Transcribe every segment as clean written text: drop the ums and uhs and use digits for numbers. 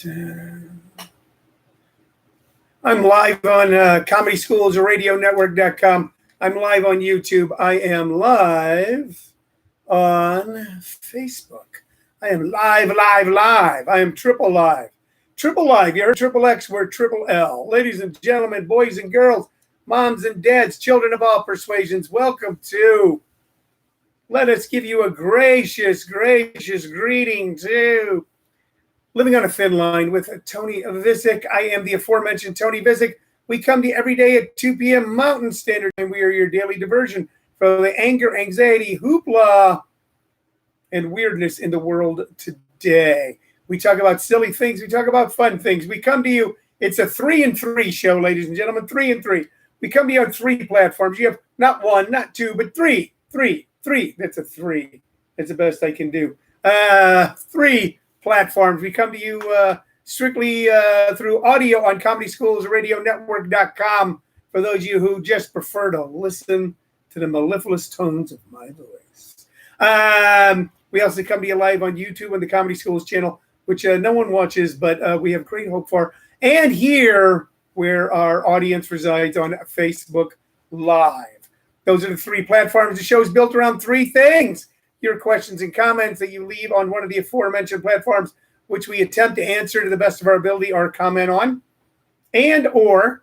I'm live on Comedy Schools Radio Network.com. I'm live on YouTube. I am live on Facebook. I am live. I am triple live. Triple live. You heard triple X, we're triple L. Ladies and gentlemen, boys and girls, moms and dads, children of all persuasions, welcome to Let Us Give You a Gracious Greeting to Living on a Thin Line with Tony Vicich. I am the aforementioned Tony Vicich. We come to you every day at 2 p.m. Mountain Standard Time. We are your daily diversion from the anger, anxiety, hoopla, and weirdness in the world today. We talk about silly things. We talk about fun things. We come to you. It's a 3 and 3 show, ladies and gentlemen. 3 and 3. We come to you on 3 platforms. You have not 1, not 2, but 3. That's a 3. That's the best I can do. 3 platforms. We come to you strictly through audio on ComedySchoolsRadioNetwork.com for those of you who just prefer to listen to the mellifluous tones of my voice. We also come to you live on YouTube on the Comedy Schools channel, which no one watches, but we have great hope for. And here, where our audience resides on Facebook Live. Those are the 3 platforms. The show is built around 3 things. Your questions and comments that you leave on one of the aforementioned platforms, which we attempt to answer to the best of our ability or comment on, and also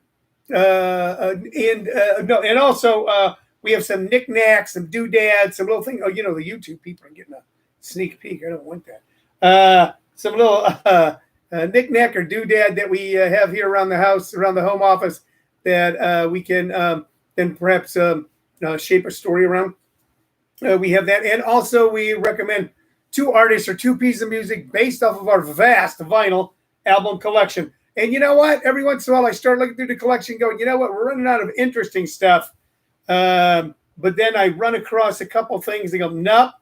we have some knickknacks, some doodads, some little things. Oh, you know, the YouTube people are getting a sneak peek. I don't want that. Some little knickknack or doodad that we have here around the house, around the home office, that we can then perhaps shape a story around. We have that. And also we recommend 2 artists or 2 pieces of music based off of our vast vinyl album collection. And you know what? Every once in a while I start looking through the collection going, you know what? We're running out of interesting stuff. But then I run across a couple things and go, nope,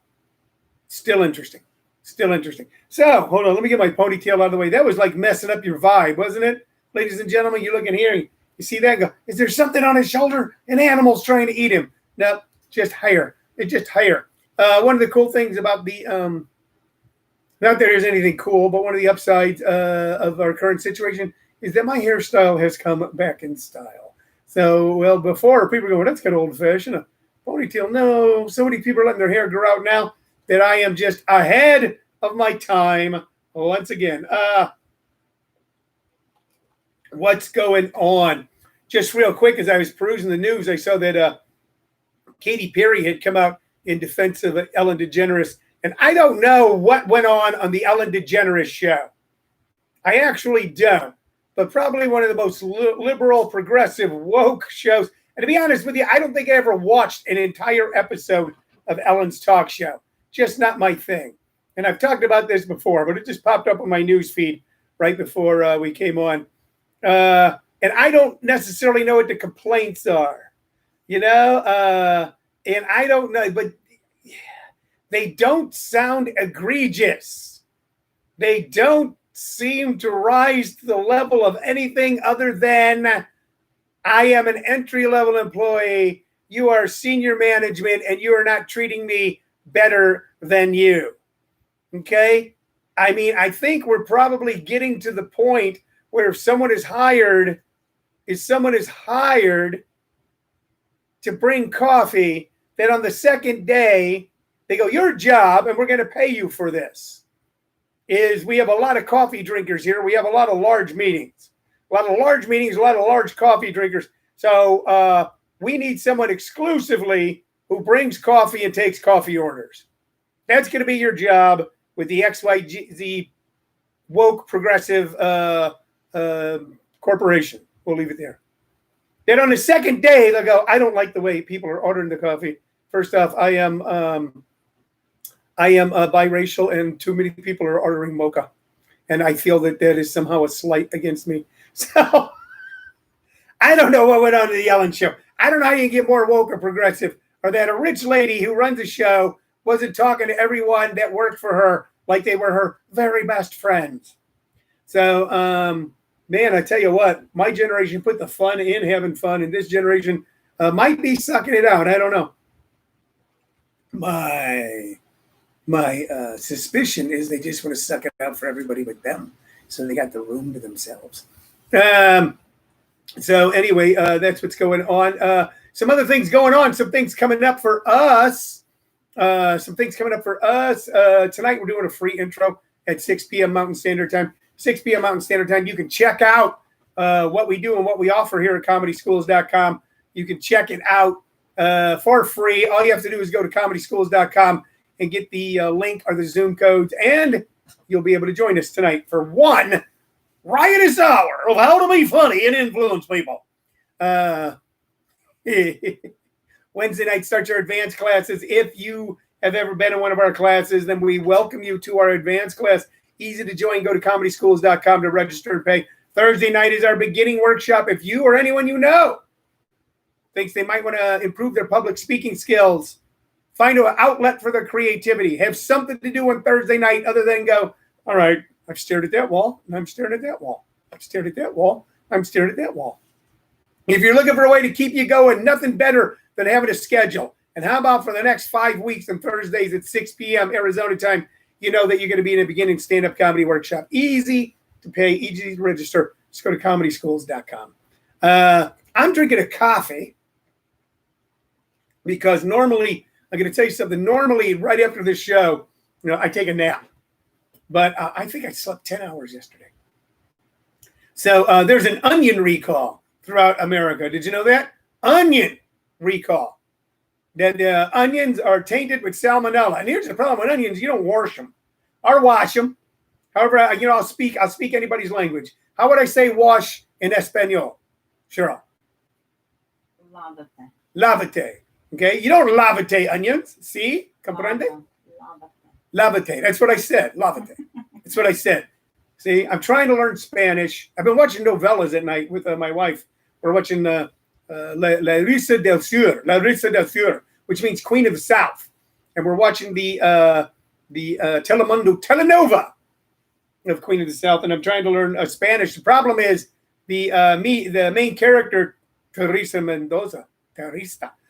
still interesting. So hold on. Let me get my ponytail out of the way. That was like messing up your vibe, wasn't it? Ladies and gentlemen, you look in here. You see that? Go, is there something on his shoulder? An animal's trying to eat him. Nope, just hair. It's just hair. One of the cool things about the, not that there's anything cool, but one of the upsides of our current situation is that my hairstyle has come back in style. So, well, before people go, well, that's kind of old-fashioned, a ponytail. No, so many people are letting their hair grow out now that I am just ahead of my time once again. What's going on? Just real quick, as I was perusing the news, I saw that Katy Perry had come out in defense of Ellen DeGeneres. And I don't know what went on the Ellen DeGeneres show. I actually don't. But probably one of the most liberal, progressive, woke shows. And to be honest with you, I don't think I ever watched an entire episode of Ellen's talk show. Just not my thing. And I've talked about this before, but it just popped up on my news feed right before we came on. And I don't necessarily know what the complaints are. You know, and I don't know, but they don't sound egregious. They don't seem to rise to the level of anything other than I am an entry-level employee, you are senior management, and you are not treating me better than you. Okay? I mean, I think we're probably getting to the point where if someone is hired to bring coffee, that on the second day, they go, your job, and we're going to pay you for this, is we have a lot of coffee drinkers here. We have a lot of large meetings. A lot of large coffee drinkers. So we need someone exclusively who brings coffee and takes coffee orders. That's going to be your job with the XYZ woke progressive corporation. We'll leave it there. Then on the second day, they'll go, I don't like the way people are ordering the coffee. First off, I am biracial, and too many people are ordering mocha. And I feel that is somehow a slight against me. So I don't know what went on to the Ellen show. I don't know how you can get more woke or progressive, or that a rich lady who runs a show wasn't talking to everyone that worked for her like they were her very best friends. So, man, I tell you what, my generation put the fun in having fun, and this generation might be sucking it out. I don't know. My suspicion is they just want to suck it out for everybody but them. so they got the room to themselves. So anyway, that's what's going on. Some other things going on. Some things coming up for us. Tonight we're doing a free intro at 6 p.m. Mountain Standard Time. 6 p.m. Mountain Standard Time. You can check out what we do and what we offer here at ComedySchools.com. You can check it out for free. All you have to do is go to ComedySchools.com and get the link or the Zoom codes, and you'll be able to join us tonight for one riotous hour of how to be funny and influence people. Wednesday night, start your advanced classes. If you have ever been in one of our classes, then we welcome you to our advanced class. Easy to join. Go to ComedySchools.com to register and pay. Thursday night is our beginning workshop. If you or anyone you know thinks they might want to improve their public speaking skills, find an outlet for their creativity, have something to do on Thursday night other than go, all right, I've stared at that wall, and I'm staring at that wall. I've stared at that wall. I'm staring at that wall. If you're looking for a way to keep you going, nothing better than having a schedule. And how about for the next 5 weeks on Thursdays at 6 p.m. Arizona time, you know that you're going to be in a beginning stand-up comedy workshop. Easy to pay, easy to register. Just go to ComedySchools.com. I'm drinking a coffee because normally, I'm going to tell you something, normally right after this show, I take a nap. But I think I slept 10 hours yesterday. So there's an onion recall throughout America. Did you know that? Onion recall. That onions are tainted with salmonella. And here's the problem with onions: you don't wash them or wash them. However, I'll speak anybody's language. How would I say wash in Espanol, Cheryl? Lavate. Lavate. Okay, you don't lavate onions. See, comprende? Lavate. That's what I said. Lavate. That's what I said. See, I'm trying to learn Spanish. I've been watching novellas at night with my wife. We're watching La Risa del Sur, which means Queen of the South, and we're watching the Telemundo Telenova of Queen of the South. And I'm trying to learn Spanish. The problem is the main character, Teresa Mendoza,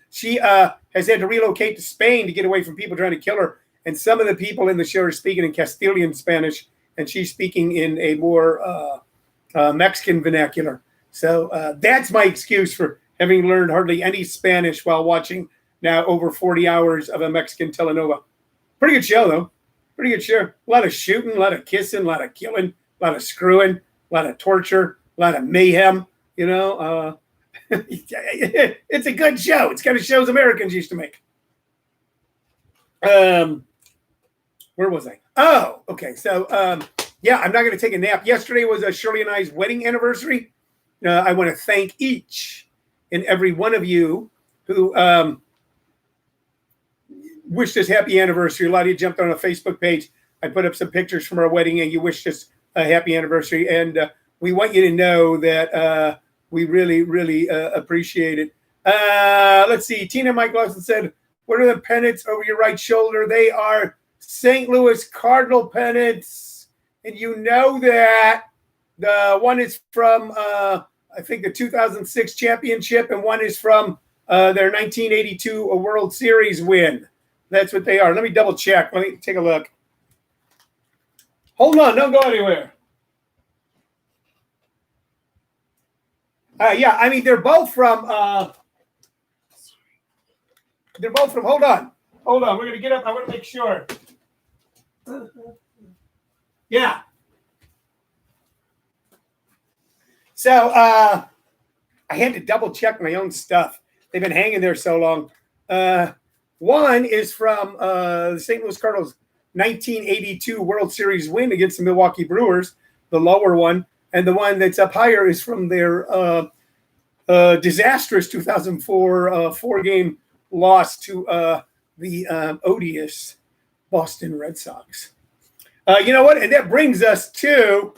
she has had to relocate to Spain to get away from people trying to kill her. And some of the people in the show are speaking in Castilian Spanish, and she's speaking in a more Mexican vernacular. So that's my excuse for having learned hardly any Spanish while watching now over 40 hours of a Mexican telenovela. Pretty good show, though. Pretty good show. A lot of shooting, a lot of kissing, a lot of killing, a lot of screwing, a lot of torture, a lot of mayhem. It's a good show. It's kind of shows Americans used to make. Where was I? Oh, okay. So, I'm not going to take a nap. Yesterday was Shirley and I's wedding anniversary. I want to thank each and every one of you who wished us happy anniversary. A lot of you jumped on a Facebook page. I put up some pictures from our wedding, and you wished us a happy anniversary. And we want you to know that we really, really appreciate it. Let's see. Tina Mike Lawson said, "What are the pennants over your right shoulder?" They are St. Louis Cardinal pennants. And you know that the one is from, I think, the 2006 championship, and one is from their 1982 World Series win. That's what they are. Let me double check. Let me take a look. Hold on. Don't go anywhere. They're both from, hold on. We're going to get up. I want to make sure. Yeah. So I had to double check my own stuff. They've been hanging there so long. One is from the St. Louis Cardinals 1982 World Series win against the Milwaukee Brewers, the lower one. And the one that's up higher is from their disastrous 2004 four-game loss to the odious Boston Red Sox. You know what? And that brings us to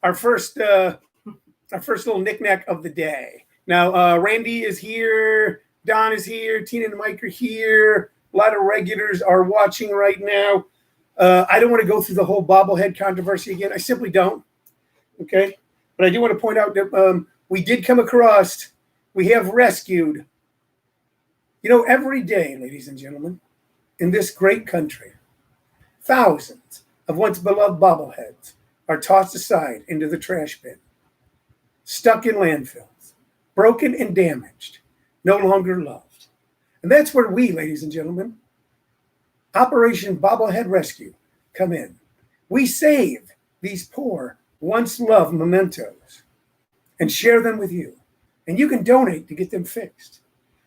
our first little knick-knack of the day. Now, Randy is here. Don is here. Tina and Mike are here. A lot of regulars are watching right now. I don't want to go through the whole bobblehead controversy again. I simply don't. Okay? But I do want to point out that we have rescued, every day, ladies and gentlemen, in this great country, thousands of once beloved bobbleheads are tossed aside into the trash bin, stuck in landfills, broken and damaged, no longer loved. And that's where we, ladies and gentlemen, Operation Bobblehead Rescue, come in. We save these poor, once loved mementos and share them with you. And you can donate to get them fixed.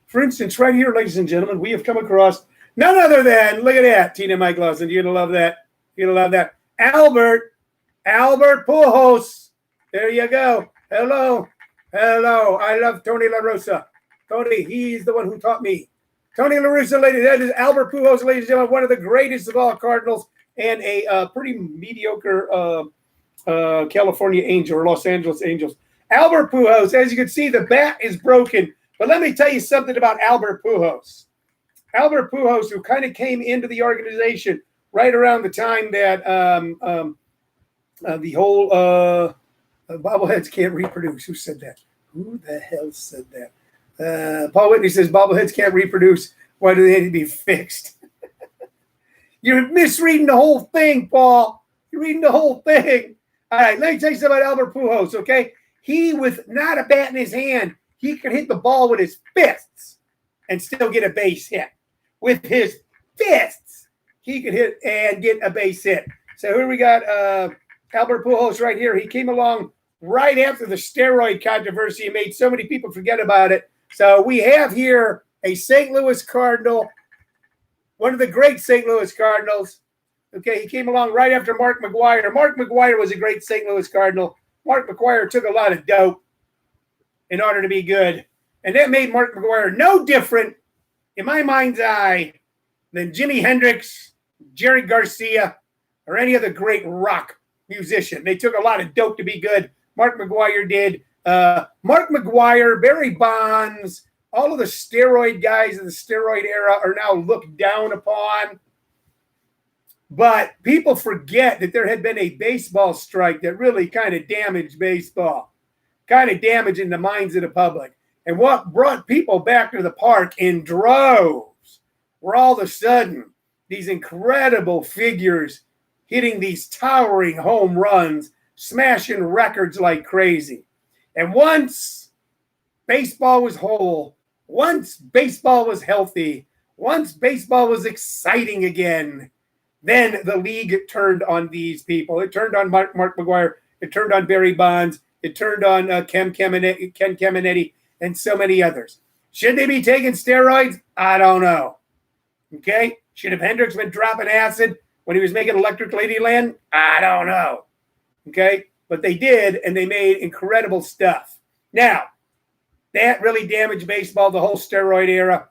For instance, right here, ladies and gentlemen, we have come across none other than, look at that, Tina Mike Lawson. You're going to love that. You're going to love that. Albert Pujols. There you go. Hello. I love Tony La Rosa. Tony, he's the one who taught me. Tony La Rosa, ladies, that is Albert Pujols, ladies and gentlemen, one of the greatest of all Cardinals and a pretty mediocre California Angel or Los Angeles Angels. Albert Pujols, as you can see, the bat is broken. But let me tell you something about Albert Pujols. Albert Pujols, who kind of came into the organization right around the time that the whole bobbleheads can't reproduce. Who said that? Who the hell said that? Paul Whitney says bobbleheads can't reproduce. Why do they need to be fixed? You're misreading the whole thing, Paul. You're reading the whole thing. All right, let me tell you something about Albert Pujols, okay? He, with not a bat in his hand, he could hit the ball with his fists and still get a base hit. With his fists, he could hit and get a base hit. So here we got Albert Pujols right here. He came along right after the steroid controversy and made so many people forget about it. So we have here a St. Louis Cardinal, one of the great St. Louis Cardinals. Okay, he came along right after Mark McGwire. Mark McGwire was a great St. Louis Cardinal. Mark McGwire took a lot of dope in order to be good. And that made Mark McGwire no different, in my mind's eye, than Jimi Hendrix, Jerry Garcia, or any other great rock musician. They took a lot of dope to be good. Mark McGwire did. Mark McGwire, Barry Bonds, all of the steroid guys in the steroid era are now looked down upon. But people forget that there had been a baseball strike that really kind of damaged baseball, kind of damaging the minds of the public. And what brought people back to the park in droves were all of a sudden these incredible figures hitting these towering home runs, smashing records like crazy. And once baseball was whole, once baseball was healthy, once baseball was exciting again, then the league turned on these people. It turned on Mark McGwire. It turned on Barry Bonds. It turned on Ken Caminiti, and so many others. Should they be taking steroids? I don't know. Okay? Should have Hendricks been dropping acid when he was making Electric Ladyland? I don't know. Okay? But they did, and they made incredible stuff. Now, that really damaged baseball, the whole steroid era.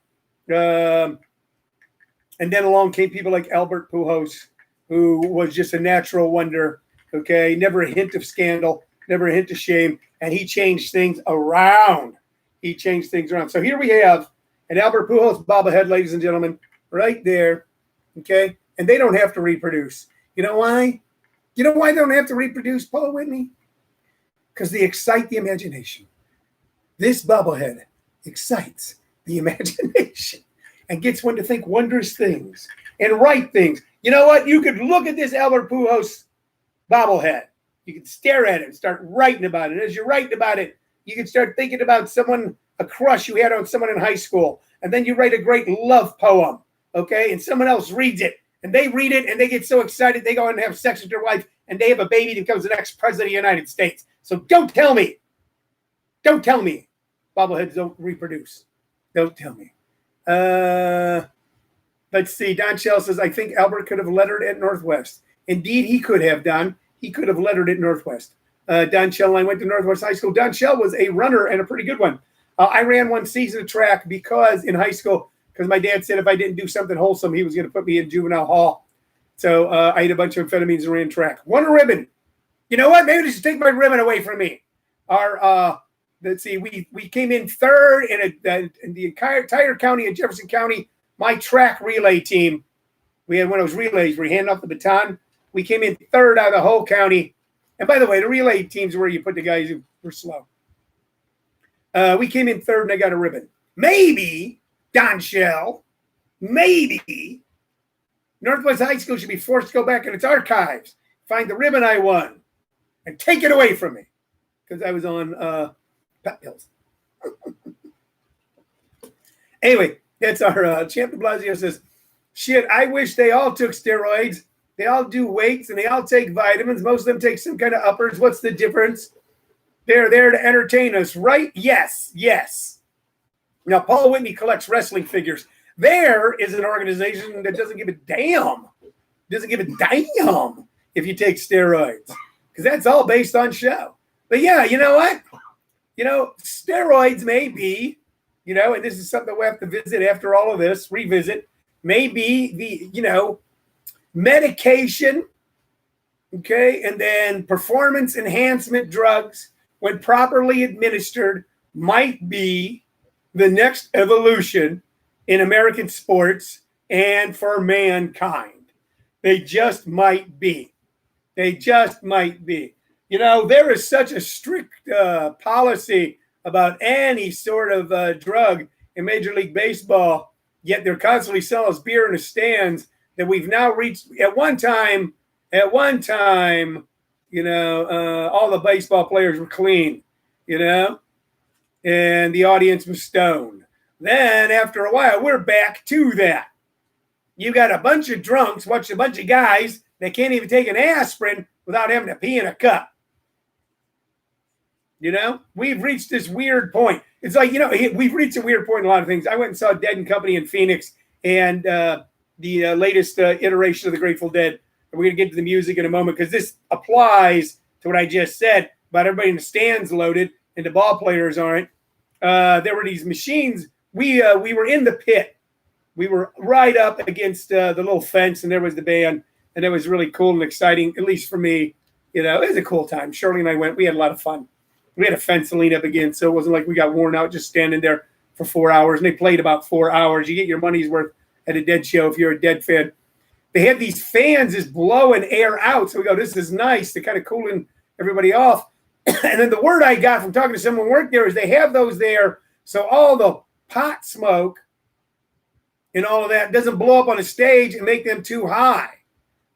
And then along came people like Albert Pujols, who was just a natural wonder, okay? Never a hint of scandal, never a hint of shame, and he changed things around. So here we have an Albert Pujols bobblehead, ladies and gentlemen, right there, okay? And they don't have to reproduce. You know why? You know why they don't have to reproduce, Paul Whitney? Because they excite the imagination. This bobblehead excites the imagination and gets one to think wondrous things and write things. You know what? You could look at this Albert Pujols bobblehead. You could stare at it and start writing about it. As you're writing about it, you can start thinking about someone, a crush you had on someone in high school. And then you write a great love poem, okay? And someone else reads it. And they read it, and they get so excited, they go and have sex with their wife, and they have a baby that becomes the next president of the United States. So don't tell me bobbleheads don't reproduce. Don't tell me. Let's see. Don Shell says, I think Albert could have lettered at Northwest. Indeed, he could have, Don. He could have lettered at Northwest. Don Shell and I went to Northwest High School. Don Shell was a runner and a pretty good one. I ran one season of track because in high school, because my dad said if I didn't do something wholesome, he was going to put me in juvenile hall. So I ate a bunch of amphetamines and ran track. Won a ribbon. You know what? Maybe they should take my ribbon away from me. Let's see. We came in third in the entire county of Jefferson County. My track relay team, we had one of those relays where you hand off the baton. We came in third out of the whole county. And by the way, the relay teams are where you put the guys who were slow. We came in third and I got a ribbon. Maybe, Don Shell, maybe Northwest High School should be forced to go back in its archives, find the ribbon I won. and take it away from me because I was on pep pills. Anyway, that's our Champ de Blasio says, shit, I wish they all took steroids. They all do weights and they all take vitamins. Most of them take some kind of uppers. What's the difference? They're there to entertain us, right? Yes, yes. Now, Paul Whitney collects wrestling figures. There is an organization that doesn't give a damn. Doesn't give a damn if you take steroids because that's all based on show. But yeah, you know what? You know, steroids may be, you know, and this is something we'll have to visit after all of this, revisit, maybe the, you know, medication, okay, and then performance enhancement drugs, when properly administered, might be the next evolution in American sports and for mankind. They just might be. They just might be. You know, there is such a strict policy about any sort of drug in Major League Baseball, yet they're constantly selling us beer in the stands that we've now reached. At one time, you know, all the baseball players were clean, you know, and the audience was stoned. Then after a while, we're back to that. You got a bunch of drunks watching a bunch of guys that can't even take an aspirin without having to pee in a cup. You know, we've reached this weird point. It's like, you know, we've reached a weird point in a lot of things. I went and saw Dead and Company in Phoenix and the latest iteration of the Grateful Dead. And we're going to get to the music in a moment because this applies to what I just said about everybody in the stands loaded and the ball players aren't. There were these machines. We were in the pit. We were right up against the little fence, and there was the band, and it was really cool and exciting, at least for me. You know, it was a cool time. Shirley and I went. We had a lot of fun. We had a fence to lean up against, so it wasn't like we got worn out just standing there for 4 hours. And they played about 4 hours. You get your money's worth at a Dead show if you're a Dead fan. They had these fans just blowing air out. So we go, this is nice. They're kind of cooling everybody off. And then the word I got from talking to someone who worked there is they have those there so all the pot smoke and all of that doesn't blow up on the stage and make them too high.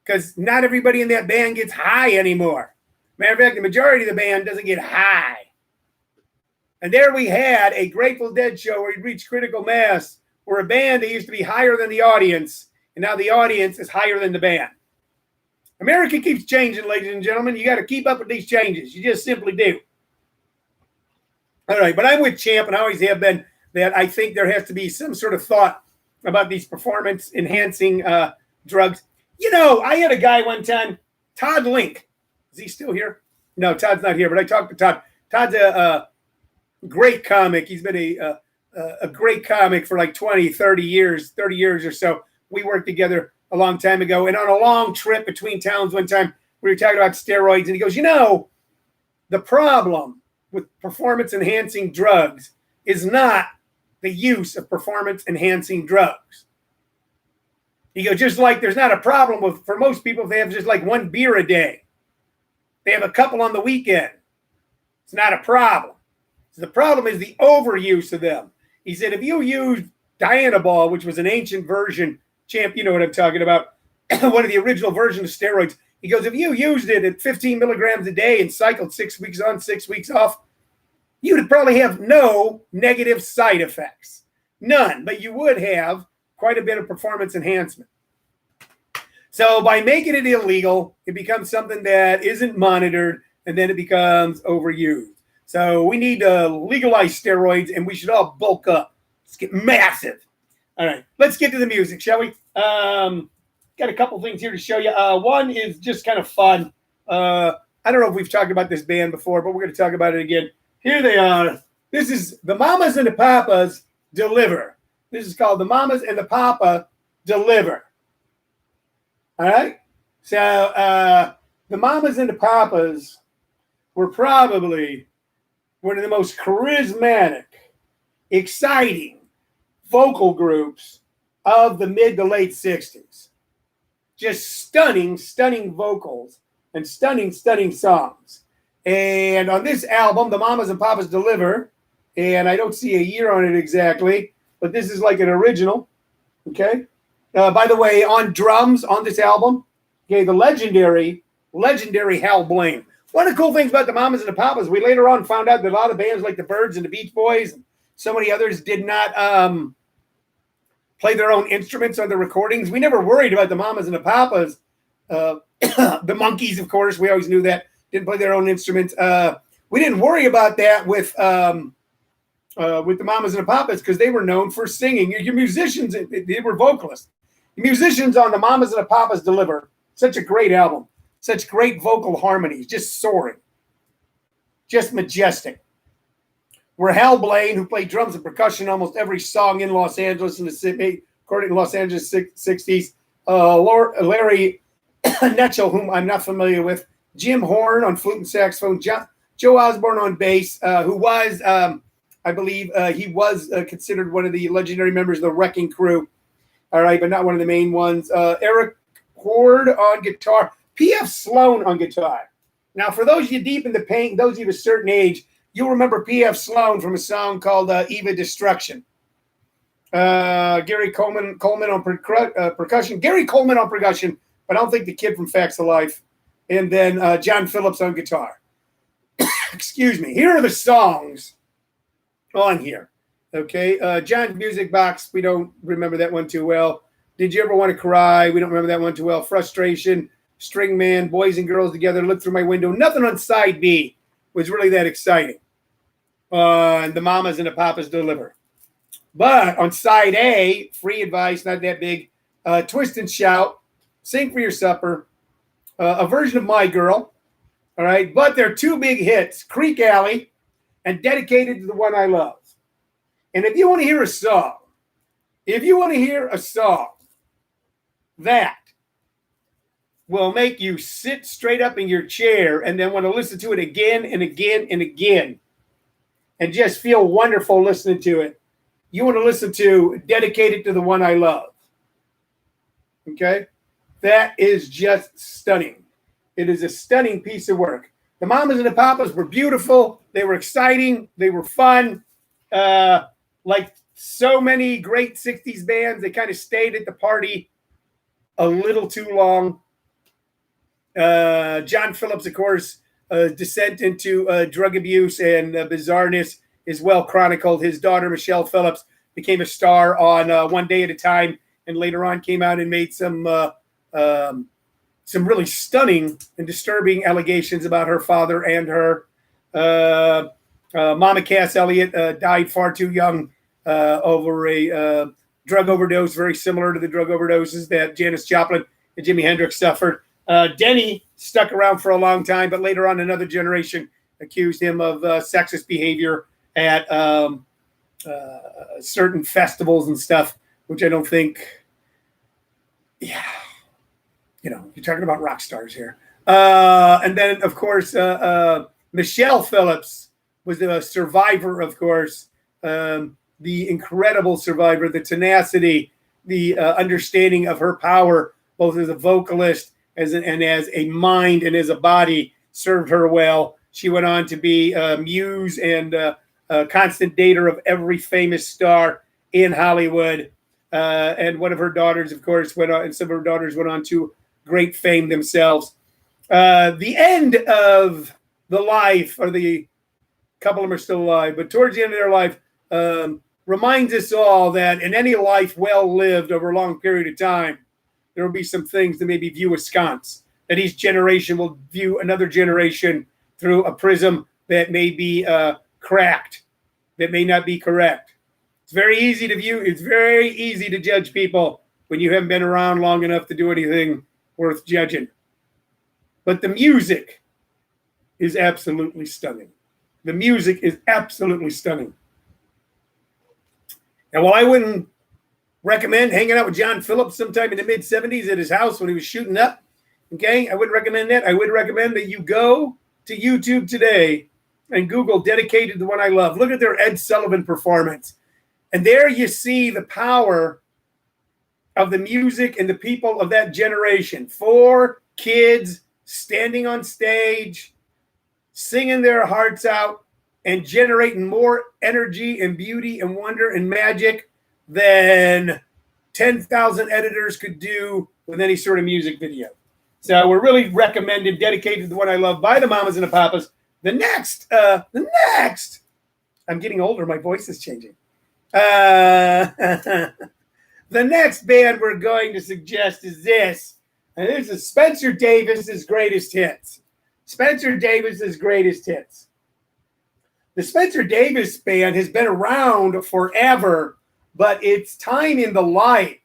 Because not everybody in that band gets high anymore. Matter of fact, the majority of the band doesn't get high. And there we had a Grateful Dead show where we reached critical mass, where a band that used to be higher than the audience, and now the audience is higher than the band. America keeps changing, ladies and gentlemen. You got to keep up with these changes. You just simply do. All right, but I'm with Champ, and I always have been, that I think there has to be some sort of thought about these performance-enhancing drugs. You know, I had a guy one time, Todd Link. Is he still here? No, Todd's not here, but I talked to Todd. Todd's a great comic. He's been a great comic for like 30 years or so. We worked together a long time ago. And on a long trip between towns one time, we were talking about steroids. And he goes, you know, the problem with performance-enhancing drugs is not the use of performance-enhancing drugs. He goes, just like there's not a problem with, for most people, if they have just like one beer a day. They have a couple on the weekend. It's not a problem. So the problem is the overuse of them. He said, if you use Dianabol, which was an ancient version, Champ, you know what I'm talking about, one of the original versions of steroids. He goes, if you used it at 15 milligrams a day and cycled 6 weeks on, 6 weeks off, you would probably have no negative side effects. None. But you would have quite a bit of performance enhancement. So by making it illegal, it becomes something that isn't monitored, and then it becomes overused. So we need to legalize steroids, and we should all bulk up. Let's get massive. All right, let's get to the music, shall we? Got a couple things here to show you. One is just kind of fun. I don't know if we've talked about this band before, but we're going to talk about it again. Here they are. This is the Mamas and the Papas Deliver. This is called the Mamas and the Papa Deliver. All right? So the Mamas and the Papas were probably one of the most charismatic, exciting vocal groups of the mid to late 60s. Just stunning, stunning vocals and stunning, stunning songs. And on this album, the Mamas and Papas Deliver, and I don't see a year on it exactly, but this is like an original, okay? By the way, on drums on this album, okay, the legendary Hal Blaine. One of the cool things about the Mamas and the Papas, we later on found out that a lot of bands like the Byrds and the Beach Boys and so many others did not play their own instruments on the recordings. We never worried about the Mamas and the Papas. The Monkees, of course, we always knew that, didn't play their own instruments. We didn't worry about that with the Mamas and the Papas because they were known for singing. Your musicians, they were vocalists. The musicians on the Mamas and the Papas deliver such a great album, such great vocal harmonies, just soaring, just majestic. Where Hal Blaine, who played drums and percussion almost every song in Los Angeles in the according to Los Angeles 60s, Larry Netchell, whom I'm not familiar with, Jim Horn on flute and saxophone, Joe Osborne on bass, who was, I believe, he was considered one of the legendary members of the Wrecking Crew. All right, but not one of the main ones. Eric Horde on guitar, P.F. Sloan on guitar. Now, for those of you deep in the paint, those of you of a certain age, you'll remember P.F. Sloan from a song called Eva Destruction. Gary Coleman on percussion. Gary Coleman on percussion, but I don't think the kid from Facts of Life. And then John Phillips on guitar. Excuse me. Here are the songs on here. Okay. John's Music Box. We don't remember that one too well. Did You Ever Want to Cry? We don't remember that one too well. Frustration. String Man. Boys and Girls Together. Look Through My Window. Nothing on side B was really that exciting. And the Mamas and the Papas deliver. But on side A, Free Advice, not that big. Twist and Shout. Sing for Your Supper. A version of My Girl. All right. But there are two big hits, Creek Alley and Dedicated to the One I Love. And if you want to hear a song, that will make you sit straight up in your chair and then want to listen to it again and again and again and just feel wonderful listening to it, you want to listen to Dedicated to the One I Love. Okay? That is just stunning. It is a stunning piece of work. The Mamas and the Papas were beautiful. They were exciting. They were fun. Like so many great 60s bands, they kind of stayed at the party a little too long. John Phillips, of course, descent into drug abuse and bizarreness is well chronicled. His daughter, Michelle Phillips, became a star on One Day at a Time and later on came out and made some really stunning and disturbing allegations about her father and her. Mama Cass Elliot died far too young over a drug overdose, very similar to the drug overdoses that Janis Joplin and Jimi Hendrix suffered. Denny stuck around for a long time, but later on another generation accused him of sexist behavior at certain festivals and stuff, which I don't think, you're talking about rock stars here. And then, of course, Michelle Phillips was a survivor, of course, the incredible survivor, the tenacity, the understanding of her power, both as a vocalist as a mind and as a body, served her well. She went on to be a muse and a constant dater of every famous star in Hollywood. And one of her daughters, of course, went on, and some of her daughters went on to great fame themselves. The end of the life, or the couple of them are still alive, but towards the end of their life, reminds us all that in any life well lived over a long period of time, there will be some things that maybe view askance, that each generation will view another generation through a prism that may be cracked, that may not be correct. It's very easy to view. It's very easy to judge people when you haven't been around long enough to do anything worth judging. But the music is absolutely stunning. The music is absolutely stunning. And while I wouldn't recommend hanging out with John Phillips sometime in the mid-'70s at his house when he was shooting up, okay, I wouldn't recommend that. I would recommend that you go to YouTube today and Google Dedicated to the One I Love. Look at their Ed Sullivan performance. And there you see the power of the music and the people of that generation. 4 kids standing on stage, singing their hearts out, and generating more energy and beauty and wonder and magic than 10,000 editors could do with any sort of music video. So we're really recommended, dedicated to the one I love by the Mamas and the Papas. The next, I'm getting older. My voice is changing. The next band we're going to suggest is this. And this is Spencer Davis's greatest hits. Spencer Davis's greatest hits. The Spencer Davis band has been around forever, but its time in the light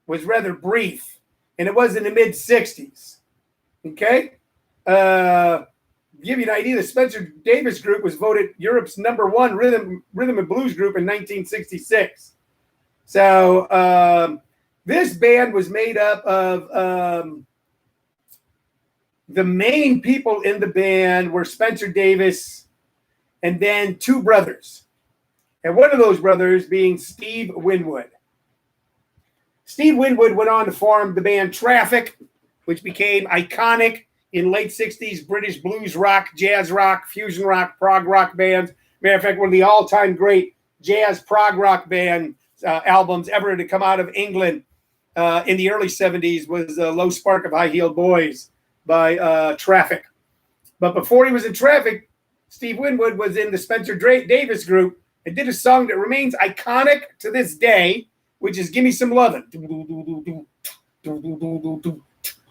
was rather brief, and it was in the mid-'60s. Okay? Give you an idea, the Spencer Davis group was voted Europe's #1 rhythm and blues group in 1966. So this band was made up of the main people in the band were Spencer Davis and then two brothers. And one of those brothers being Steve Winwood. Steve Winwood went on to form the band Traffic, which became iconic in late 60s British blues rock, jazz rock, fusion rock, prog rock bands. Matter of fact, one of the all-time great jazz prog rock band albums ever to come out of England in the early 70s was Low Spark of High-Heeled Boys by Traffic. But before he was in Traffic, Steve Winwood was in the Spencer Davis group and did a song that remains iconic to this day, which is Gimme Some Lovin'.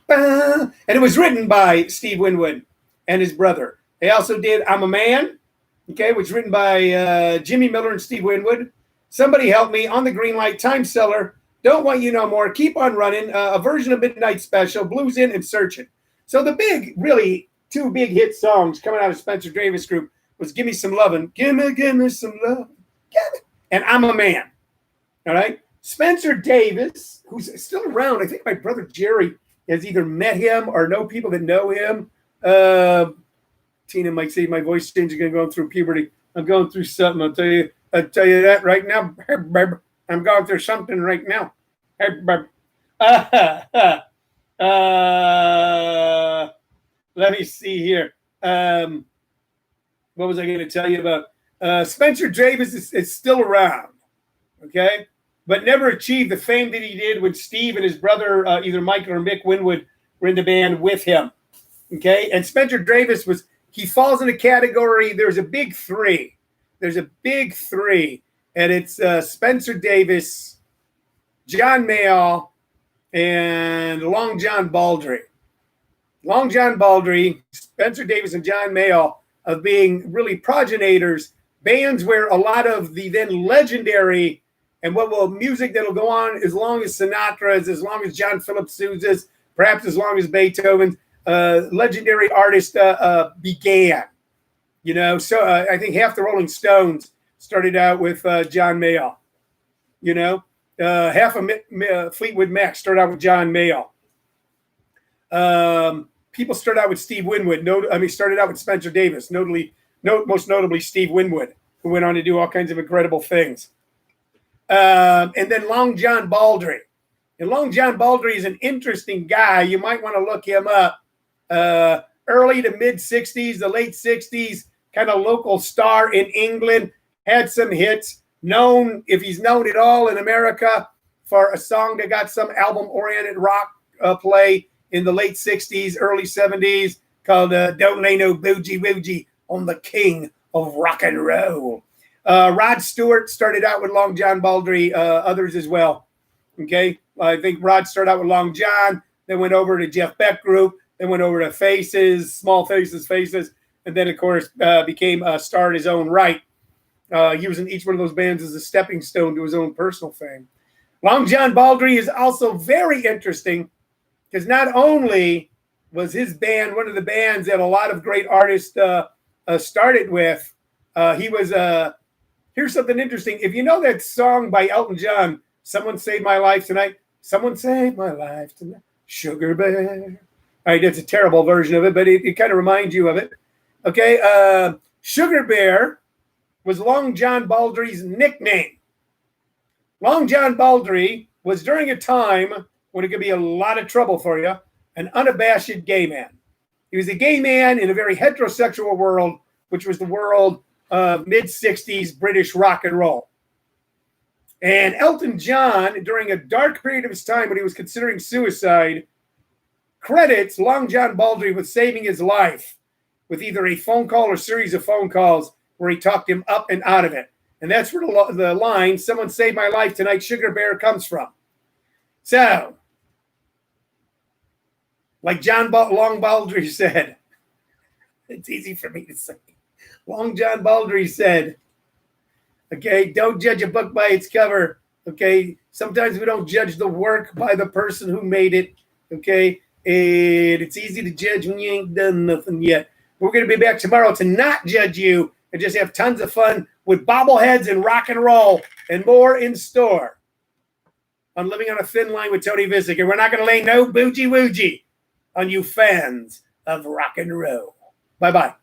And it was written by Steve Winwood and his brother. They also did I'm a Man, okay, which was written by Jimmy Miller and Steve Winwood. Somebody Help Me, On the Green Light, Time Seller, Don't Want You No More, Keep on Running, a version of Midnight Special, Blues In, and Searching. So the really two big hit songs coming out of Spencer Davis group was Give Me Some Lovin', Give Me Some Love, and I'm a Man. All right? Spencer Davis, who's still around, I think my brother Jerry has either met him or know people that know him. Tina might say my voice changing and going through puberty. I'm going through something. I'll tell you that right now. I'm going through something right now. Let me see here. What was I going to tell you about? Spencer Davis is still around, okay? But never achieved the fame that he did when Steve and his brother, either Mike or Mick Winwood, were in the band with him. Okay? And Spencer Davis he falls in a category, there's a big three. There's a big three. And it's Spencer Davis, John Mayall, and Long John Baldry. Long John Baldry, Spencer Davis, and John Mayall of being really progenitors, bands where a lot of the then legendary and music that'll go on as long as Sinatra's, as long as John Philip Sousa's, perhaps as long as Beethoven's, legendary artist began. You know, so I think half the Rolling Stones started out with John Mayall. You know, half of Fleetwood Mac started out with John Mayall. People started out with Steve Winwood. Started out with Spencer Davis, most notably Steve Winwood, who went on to do all kinds of incredible things. And then Long John Baldry. And Long John Baldry is an interesting guy. You might want to look him up. Early to mid-'60s, the late 60s, kind of local star in England, had some hits. Known, if he's known at all in America, for a song that got some album-oriented rock play in the late 60s, early 70s, called Don't Lay No Boogie Woogie on the King of Rock and Roll. Rod Stewart started out with Long John Baldry, others as well. Okay, I think Rod started out with Long John, then went over to Jeff Beck Group, then went over to Faces, Small Faces, and then, of course, became a star in his own right, using each one of those bands as a stepping stone to his own personal fame. Long John Baldry is also very interesting because not only was his band one of the bands that a lot of great artists started with, he was here's something interesting. If you know that song by Elton John, Someone Saved My Life Tonight, Someone Saved My Life Tonight, Sugar Bear. All right, that's a terrible version of it, but it kind of reminds you of it. Okay, Sugar Bear was Long John Baldry's nickname. Long John Baldry was during a time when it could be a lot of trouble for you, an unabashed gay man. He was a gay man in a very heterosexual world, which was the world of mid-'60s British rock and roll. And Elton John, during a dark period of his time when he was considering suicide, credits Long John Baldry with saving his life with either a phone call or series of phone calls where he talked him up and out of it. And that's where the line, "Someone saved my life tonight, Sugar Bear," comes from. So, like Long Baldry said, it's easy for me to say. Long John Baldry said, okay, don't judge a book by its cover. Okay, sometimes we don't judge the work by the person who made it. Okay, and it's easy to judge when you ain't done nothing yet. We're going to be back tomorrow to not judge you and just have tons of fun with bobbleheads and rock and roll and more in store on Living on a Thin Line with Tony Vicich. And we're not going to lay no bougie-woogie on you fans of rock and roll. Bye-bye.